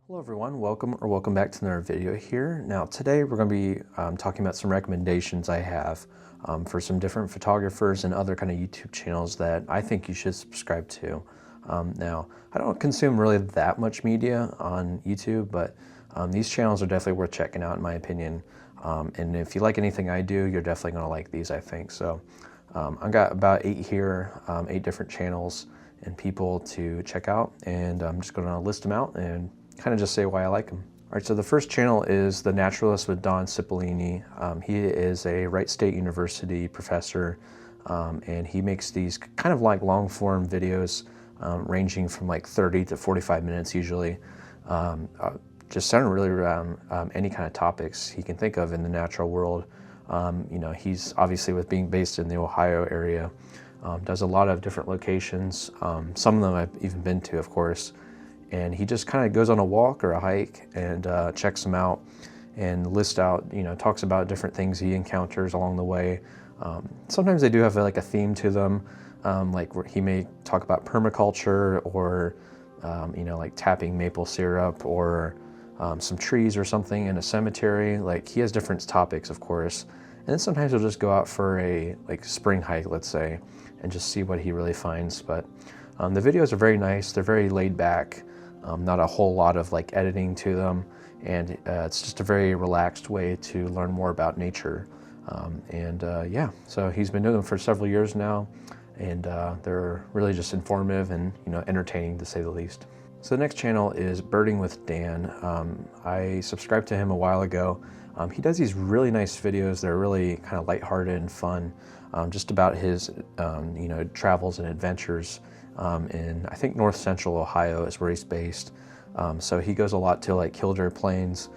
Hello everyone, welcome back to another video here. Now today we're going to be talking about some recommendations I have for some different photographers and other kind of YouTube channels that I think you should subscribe to. Now I don't consume really that much media on YouTube, but these channels are definitely worth checking out in my opinion. And if you like anything I do, you're definitely going to like these, I think. So I've got about 8 here, 8 different channels and people to check out, and I'm just going to list them out and kind of just say why I like them. All right, so the first channel is The Naturalist with Don Cipollini. He is a Wright State University professor, and he makes these kind of like long form videos ranging from like 30 to 45 minutes usually, just centered really around any kind of topics he can think of in the natural world. You know, he's obviously, with being based in the Ohio area, does a lot of different locations. Some of them I've even been to, of course. And he just kind of goes on a walk or a hike and checks them out and lists out, you know, talks about different things he encounters along the way. Sometimes they do have like a theme to them, like where he may talk about permaculture or, you know, like tapping maple syrup or some trees or something in a cemetery. Like, he has different topics, of course. And then sometimes he'll just go out for a like spring hike, let's say, and just see what he really finds. But the videos are very nice. They're very laid back. Not a whole lot of like editing to them, and it's just a very relaxed way to learn more about nature. Yeah, so he's been doing them for several years now, and they're really just informative and, you know, entertaining to say the least. So the next channel is Birding with Dan. I subscribed to him a while ago. He does these really nice videos. They're really kind of lighthearted and fun, just about his you know, travels and adventures. In, I think, north central Ohio is where he's based. So he goes a lot to like Killdeer Plains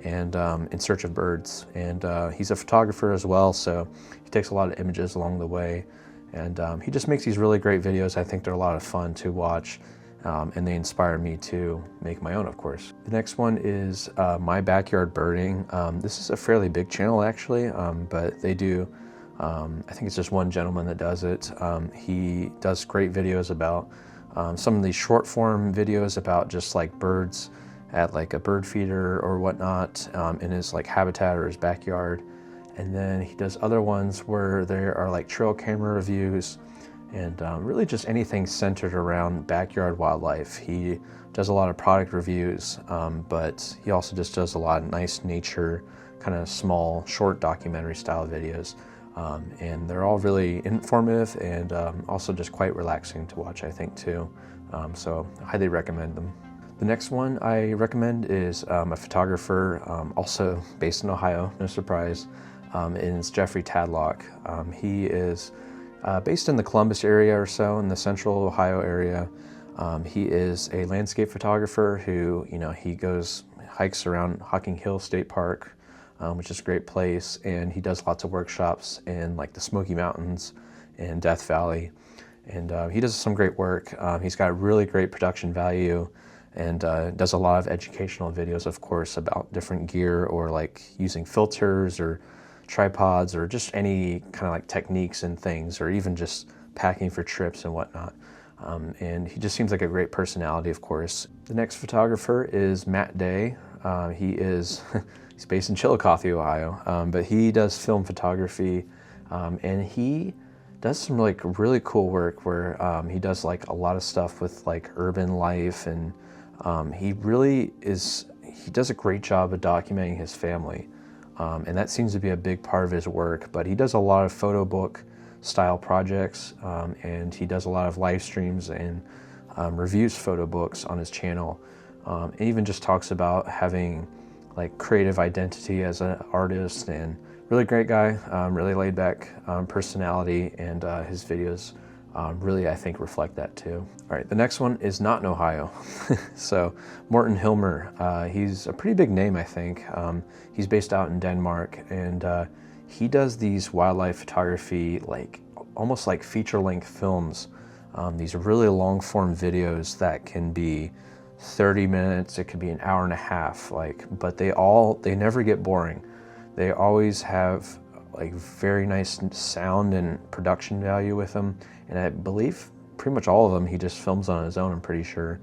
and in search of birds. And he's a photographer as well, so he takes a lot of images along the way. And he just makes these really great videos. I think they're a lot of fun to watch, and they inspire me to make my own, of course. The next one is My Backyard Birding. This is a fairly big channel actually, but they do, I think it's just one gentleman that does it. He does great videos about some of these short form videos about just like birds at like a bird feeder or whatnot, in his like habitat or his backyard. And then he does other ones where there are like trail camera reviews and really just anything centered around backyard wildlife. He does a lot of product reviews, but he also just does a lot of nice nature, kind of small, short documentary style videos. And they're all really informative and also just quite relaxing to watch, I think, too. So I highly recommend them. The next one I recommend is a photographer, also based in Ohio, no surprise, and it's Jeffrey Tadlock. He is based in the Columbus area or so, in the central Ohio area. He is a landscape photographer who, you know, he hikes around Hocking Hill State Park, which is a great place, and he does lots of workshops in like the Smoky Mountains and Death Valley, and he does some great work. He's got really great production value, and does a lot of educational videos, of course, about different gear or like using filters or tripods or just any kind of like techniques and things, or even just packing for trips and whatnot. And he just seems like a great personality, of course. The next photographer is Matt Day. He's based in Chillicothe, Ohio, but he does film photography, and he does some like really cool work where he does like a lot of stuff with like urban life, and he does a great job of documenting his family, and that seems to be a big part of his work. But he does a lot of photo book style projects, and he does a lot of live streams and reviews photo books on his channel, and even just talks about having like creative identity as an artist. And really great guy, really laid back personality, and his videos really, I think, reflect that too. All right, the next one is not in Ohio. So Morten Hilmer, he's a pretty big name, I think. He's based out in Denmark, and he does these wildlife photography, like almost like feature-length films, these really long form videos that can be 30 minutes, it could be an hour and a half, like, but they never get boring. They always have like very nice sound and production value with them, and I believe pretty much all of them he just films on his own, I'm pretty sure.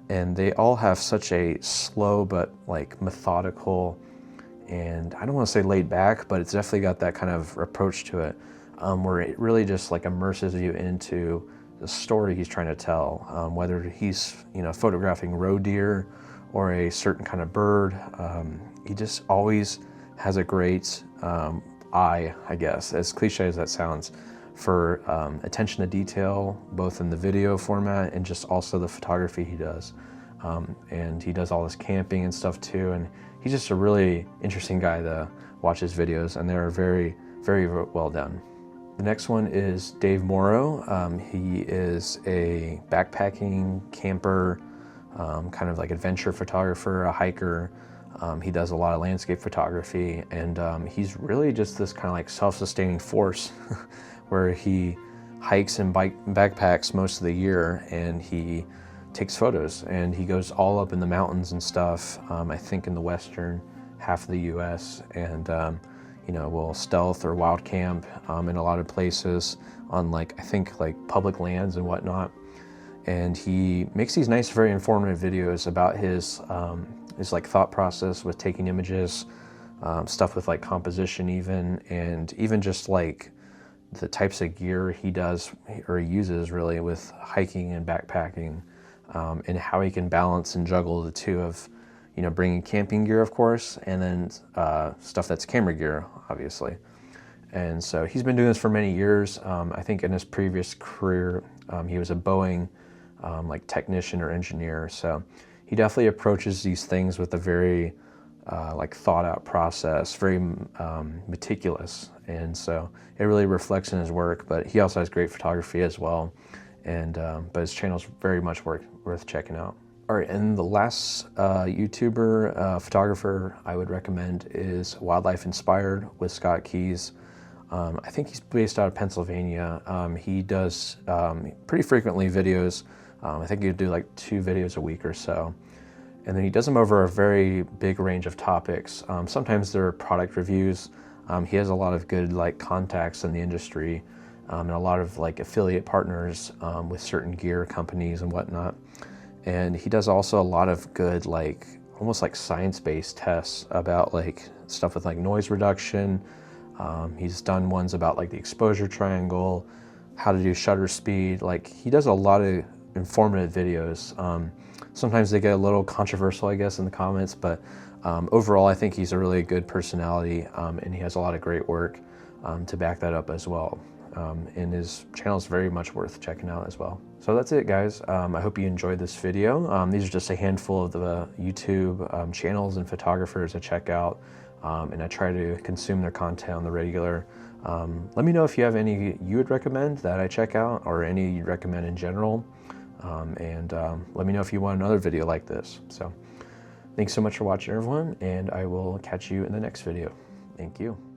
and they all have such a slow but like methodical, and I don't want to say laid back, but it's definitely got that kind of approach to it, where it really just like immerses you into the story he's trying to tell, whether he's photographing roe deer or a certain kind of bird. He just always has a great eye, I guess, as cliche as that sounds, for attention to detail, both in the video format and just also the photography he does. And he does all this camping and stuff too, and he's just a really interesting guy to watch his videos, and they're very, very well done. The next one is Dave Morrow. He is a backpacking camper, kind of like adventure photographer, a hiker. He does a lot of landscape photography, and he's really just this kind of like self-sustaining force where he hikes and backpacks most of the year, and he takes photos, and he goes all up in the mountains and stuff, I think in the western half of the US, and will stealth or wild camp in a lot of places on I think public lands and whatnot. And he makes these nice, very informative videos about his thought process with taking images, stuff with composition even, and even just the types of gear he does or he uses really with hiking and backpacking, and how he can balance and juggle the two of bringing camping gear, of course, and then stuff that's camera gear, obviously. And so he's been doing this for many years. I think in his previous career, he was a Boeing technician or engineer. So he definitely approaches these things with a very thought out process, very meticulous. And so it really reflects in his work, but he also has great photography as well. And but his channel's very much worth checking out. All right, and the last YouTuber, photographer I would recommend is Wildlife Inspired with Scott Keys. I think he's based out of Pennsylvania. He does pretty frequently videos. I think he'd do 2 videos a week or so. And then he does them over a very big range of topics. Sometimes they're product reviews. He has a lot of good contacts in the industry, and a lot of affiliate partners with certain gear companies and whatnot. And he does also a lot of good, almost science-based tests about stuff with noise reduction. He's done ones about the exposure triangle, how to do shutter speed. He does a lot of informative videos. Sometimes they get a little controversial, I guess, in the comments, but overall I think he's a really good personality, and he has a lot of great work to back that up as well. And his channel is very much worth checking out as well. So that's it, guys. I hope you enjoyed this video. These are just a handful of the YouTube channels and photographers I check out, and I try to consume their content on the regular. Let me know if you have any you would recommend that I check out, or any you'd recommend in general. And let me know if you want another video like this. So thanks so much for watching, everyone, and I will catch you in the next video. Thank you.